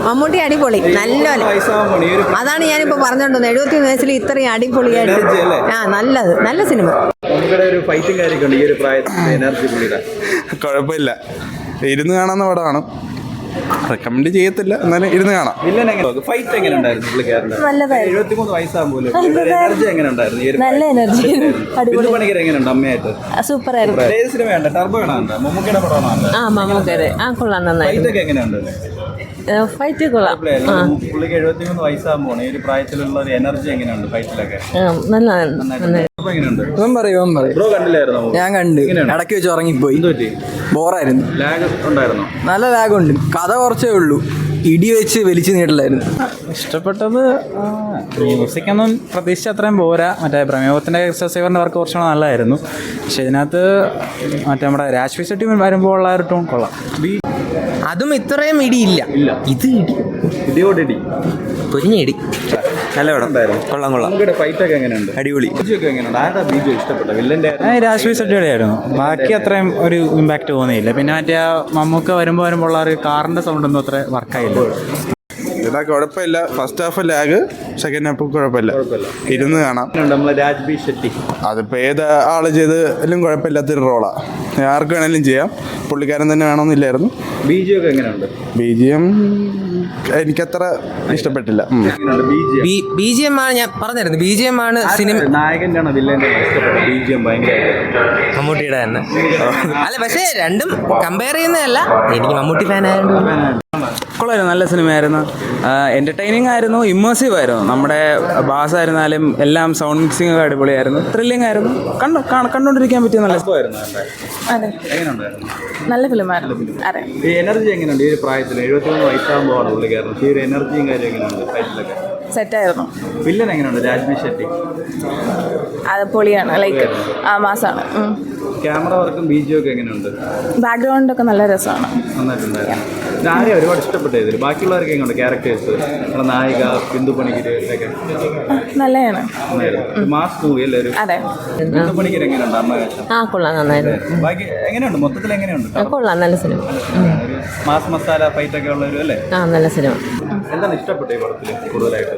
മമ്മൂട്ടി അടിപൊളി നല്ലോണം. അതാണ് ഞാനിപ്പോ പറഞ്ഞോണ്ടത് 71 വയസ്സിൽ ഇത്രയും അടിപൊളിയായിട്ട്. നല്ലത്, നല്ല സിനിമ. കുഴപ്പമില്ല, ഇരുന്ന് കാണാവുന്ന പടമാണ്. റെക്കമെൻഡ് ചെയ്യത്തില്ല, എന്നാലും ഇരുന്ന് കാണാം. നല്ല എനർജി, സൂപ്പർ ആയിരുന്നു. മമ്മൂക്കയുടെ കൊള്ളാം, നന്നായി. ഫൈറ്റ് കൊള്ളാം. പുള്ളിക്ക് 73 വയസ്സാകുമ്പോൾ ഈ ഒരു പ്രായത്തിലുള്ള ഒരു എനർജി എങ്ങനെയുണ്ട് ഫൈറ്റിലൊക്കെ? ഞാൻ കണ്ട് ഇടയ്ക്ക് വെച്ച് ഉറങ്ങിപ്പോയി. ബോറായിരുന്നു. നല്ല ലാഗുണ്ട്. കഥ കുറച്ചേ ഉള്ളൂ, ഇടി വെച്ച് വലിച്ചു നീട്ടില്ലായിരുന്നു. ഇഷ്ടപ്പെട്ടത് മ്യൂസിക്കൊന്നും പ്രതീക്ഷിച്ച അത്രയും പോരാ. മറ്റേ പ്രമേഹത്തിൻ്റെ എക്സസൈവറിൻ്റെ വർക്ക് കുറച്ചുകൂടെ നല്ലതായിരുന്നു. പക്ഷെ ഇതിനകത്ത് മറ്റേ നമ്മുടെ രാജ്വി ഷെട്ടി വരുമ്പോൾ ഉള്ള ഒരു ടോൺ കൊള്ളാം. അതും ഇത്രയും ഇടിയില്ല, ഇത് ഇടിയോടിടി പൊരിഞ്ഞിടി. നല്ല പടം, കൊള്ളാം കൊള്ളാം. ഫൈറ്റൊക്കെ എങ്ങനെയുണ്ട്? അടിപൊളി. രാജ്വി ഷെട്ടിയുടെ ആയിരുന്നു. ബാക്കി അത്രയും ഒരു ഇമ്പാക്റ്റ് തോന്നിയില്ല. പിന്നെ മറ്റേ മമ്മൂക്ക വരുമ്പോൾ ഉള്ള ഒരു കാറിൻ്റെ സൗണ്ട് ഒന്നും അത്ര വർക്കായില്ല. ഇതാ കുഴപ്പമില്ല. First half lag, second half കുഴപ്പമില്ല, ഇരുന്ന് കാണാം. രാജ്വി ഷെട്ടി അതിപ്പോൾ ഏത് ആള് ചെയ്താലും കുഴപ്പമില്ലാത്തൊരു റോളാണ്. ആർക്ക് വേണേലും ചെയ്യാം. പുള്ളിക്കാരൻ തന്നെ വേണമെന്നില്ലായിരുന്നു. ബിജിയൊക്കെ എങ്ങനെയുണ്ട്? BGM എനിക്കത്ര ഇഷ്ടപ്പെട്ടില്ല. BGM ആണ് ഞാൻ പറഞ്ഞിരുന്നു. BGM ആണ് സിനിമ. നായകൻ്റെ ആണോ വില്ലൻ്റെ ഇഷ്ടപ്പെട്ട BGM? മമ്മൂട്ടിയുടെ തന്നെ. അല്ല, പക്ഷേ രണ്ടും കമ്പയർ ചെയ്യുന്നതല്ല. എനിക്ക് മമ്മൂട്ടി ഫാൻ ആയതുകൊണ്ട്. കൊള്ളായിരുന്നു, നല്ല സിനിമയായിരുന്നു. എൻ്റർടൈനിങ് ആയിരുന്നു, ഇമ്മേഴ്സീവ് ആയിരുന്നു. നമ്മുടെ ബാസ് ആയിരുന്നാലും എല്ലാം സൗണ്ട് മിക്സിംഗ് ഒക്കെ അടിപൊളിയായിരുന്നു. ത്രില്ലിംഗ് ആയിരുന്നു. കണ്ടുകൊണ്ടിരിക്കാൻ പറ്റിയ നല്ല നല്ല ഫിലിമായിരുന്നു. എനർജി എങ്ങനെയുണ്ട് ഈ ഒരു പ്രായത്തിൽ? 73 വയസ്സാകുമ്പോഴാണ് പുള്ളിക്കാരൻ. ഈ ഒരു എനർജിയും കാര്യം എങ്ങനെയുണ്ട് ഫൈറ്റിലൊക്കെ? സെറ്റായിരുന്നു. വില്ലൻ എങ്ങനെയുണ്ട്? രാജ്വി ഷെട്ടി അത് പൊളിയാണ്, ലൈക്ക് മാസാണ്. ക്യാമറ വർക്കും BGM ഒക്കെ എങ്ങനെയുണ്ട്? ബാക്ക്ഗ്രൗണ്ടൊക്കെ നല്ല രസമാണ്, നന്നായിട്ടുണ്ടായിരുന്നു. ആരെയും ഒരുപാട് ഇഷ്ടപ്പെട്ട ഇതിൽ ബാക്കിയുള്ളവർക്ക് എങ്ങനെയുണ്ട് ക്യാരക്ടേഴ്സ്? നമ്മുടെ നായിക ബിന്ദു പണിക്കര് ഒക്കെ നല്ലതാണ്. മാസ് മൂവി അല്ലേ? ബിന്ദു പണിക്കര് എങ്ങനെയുണ്ട്? അമ്മ കൊള്ളാം, നന്നായിരുന്നു. ബാക്കി എങ്ങനെയുണ്ട്? മൊത്തത്തിൽ എങ്ങനെയുണ്ട്? കൊള്ളാം, നല്ല സിനിമ. മാസ് മസാല ഫൈറ്റ് ഒക്കെ ഉള്ളവരും അല്ലേ? നല്ല സിനിമ. എന്താണ് ഇഷ്ടപ്പെട്ട ഈ പടത്തിൽ കൂടുതലായിട്ട്?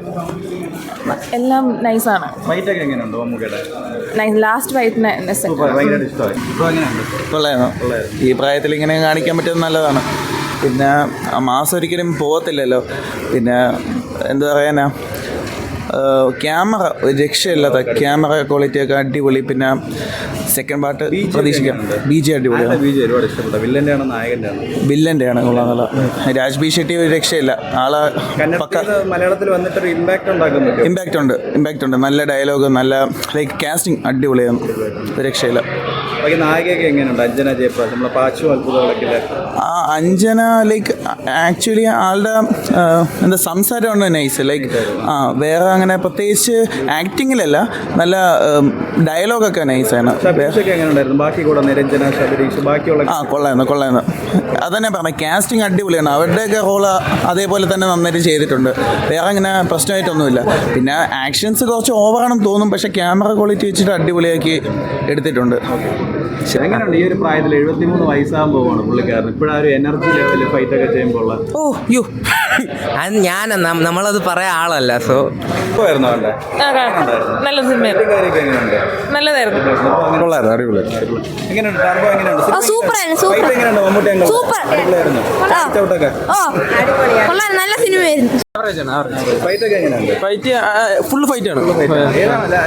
എല്ലാം നൈസാണ്. ഫൈറ്റ് ഒക്കെ എങ്ങനെയുണ്ട്? മമ്മൂക്കയുടെ ലാസ്റ്റ് ഫൈറ്റിന് ഭയങ്കര ഇഷ്ടമായി. ഇപ്പോൾ എങ്ങനെയുണ്ട്? കൊള്ളായിരുന്നു. ഈ പ്രായത്തിൽ ഇങ്ങനെ കാണിക്കാൻ പറ്റുന്നത് നല്ലതാണ്. പിന്നെ മാസം ഒരിക്കലും പോകത്തില്ലല്ലോ. പിന്നെ എന്താ പറയാനാ, ക്യാമറ ഒരു രക്ഷയില്ലാത്ത ക്യാമറ ക്വാളിറ്റി ഒക്കെ അടിപൊളി. പിന്നെ സെക്കൻഡ് പാർട്ട് പ്രതീക്ഷിക്കാം. BGM അടിപൊളിയാണ്. വില്ലൻ്റെ ആണ്. കൊള്ളാം നല്ല. രാജ്വി ഷെട്ടി ഒരു രക്ഷയില്ല. ആളെ മലയാളത്തിൽ വന്നിട്ട് ഇമ്പാക്റ്റ് ഉണ്ട്. നല്ല ഡയലോഗ്, നല്ല ലൈക്ക് കാസ്റ്റിംഗ് അടിപൊളിയാണ്. ഒരു രക്ഷയില്ല. നായികയൊക്കെ എങ്ങനെയുണ്ട്? അഞ്ജന ജയപ്രകാശ്, നമ്മളെ പാച്ചു അത്ഭുതങ്ങളൊക്കെ. അഞ്ജന ലൈക്ക് ആക്ച്വലി ആളുടെ എന്താ സംസാരമാണ് നൈസ്. ലൈക്ക് വേറെ അങ്ങനെ പ്രത്യേകിച്ച് ആക്ടിങ്ങിലല്ല, നല്ല ഡയലോഗൊക്കെ നൈസാണ്. കൊള്ളായിരുന്നു. അതന്നെ പറഞ്ഞ കാസ്റ്റിംഗ് അടിപൊളിയാണ്. അവരുടെയൊക്കെ റോള് അതേപോലെ തന്നെ നന്നായിട്ട് ചെയ്തിട്ടുണ്ട്. വേറെ അങ്ങനെ പ്രശ്നമായിട്ടൊന്നുമില്ല. പിന്നെ ആക്ഷൻസ് കുറച്ച് ഓവറാണെന്ന് തോന്നും, പക്ഷെ ക്യാമറ ക്വാളിറ്റി വെച്ചിട്ട് അടിപൊളിയാക്കി എടുത്തിട്ടുണ്ട്. എങ്ങനെയുണ്ട് ഈ ഒരു പ്രായത്തിൽ? 73 വയസ്സാകുമ്പോഴാണ് പുള്ളിക്കാരൻ ഇപ്പോഴാ ഒരു എനർജി ലെവലിൽ ഫൈറ്റ് ഒക്കെ ചെയ്യുമ്പോൾ? അത് ഞാൻ നമ്മളത് പറയാൻ ആളല്ല. സോ നല്ല സിനിമയായിരുന്നു, നല്ലതായിരുന്നു. കൊള്ളായിരുന്നു, അടിപൊളി. എങ്ങനെയുണ്ട്? ടർബോ എങ്ങനെയുണ്ട്? നല്ല സിനിമയായിരുന്നു. ഫൈറ്റ് ഫുൾ ഫൈറ്റാണ്.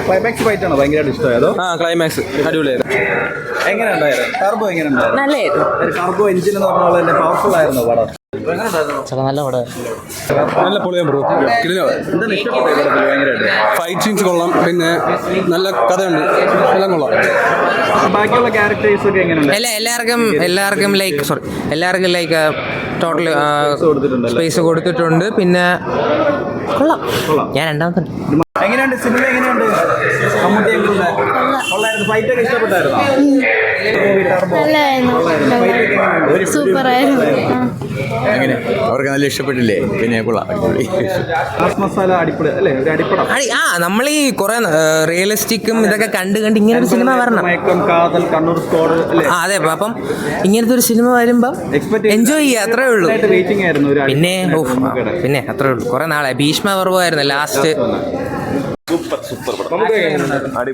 ക്ലൈമാക്സ് ഫൈറ്റ് ആണോ ഭയങ്കരമായിട്ട് ഇഷ്ടമായതോ? ക്ലൈമാക്സ് അടിപൊളിയായിരുന്നു. എങ്ങനെയുണ്ടായിരുന്നു ടർബോ? എങ്ങനെയുണ്ടായിരുന്നു? നല്ലായിരുന്നു. ടർബോ എഞ്ചിൻ എന്ന് പറഞ്ഞ പോലെ പവർഫുൾ ആയിരുന്നു പടം. നല്ല പടം, നല്ല പൊളിയാൻ ബ്രോ. ഫൈറ്റ് സീൻസ് കൊള്ളാം. പിന്നെ നല്ല കഥയുണ്ട്, എല്ലാം കൊള്ളാം. ബാക്കിയുള്ള ക്യാരക്ടേഴ്സ് ഒക്കെ എങ്ങനെയുണ്ട്? എല്ലാവർക്കും ലൈക്ക് ടോട്ടൽ സ്പേസ് കൊടുത്തിട്ടുണ്ട്. പിന്നെ കൊള്ളാം. ഞാൻ രണ്ടാമത്തെ എങ്ങനെയുണ്ട് സിനിമ? എങ്ങനെയുണ്ട്? ഫൈറ്റ് ഒക്കെ ഇഷ്ടപ്പെട്ടായിരുന്നോ? സൂപ്പറായിരുന്നു. അങ്ങനെ അവർക്ക് നല്ല ഇഷ്ടപ്പെട്ടില്ലേ? പിന്നെ കൊള്ളാം, അടിപൊളി. മാസ് മസാല അടിപൊളി അല്ലേ? ഒരു അടിപ്പടം. നമ്മൾ ഈ കുറെ റിയലിസ്റ്റിക്കും ഇതൊക്കെ കണ്ട് ഇങ്ങനെ ഒരു സിനിമ വരണം. മയക്കം, കാതൽ, കണ്ണൂർ സ്കോഡ് അല്ലേ? അതെ, അപ്പം ഇങ്ങനത്തെ ഒരു സിനിമ വരുമ്പം എൻജോയ് ചെയ്യുക, അത്രേ ഉള്ളൂ. വെയിറ്റിംഗ് ആയിരുന്നു ഒരു പിന്നെ അത്രേ ഉള്ളൂ. കുറെ നാളെ ഭീഷ്മ പർവ്വമായിരുന്നു ലാസ്റ്റ്. സൂപ്പർ പടം.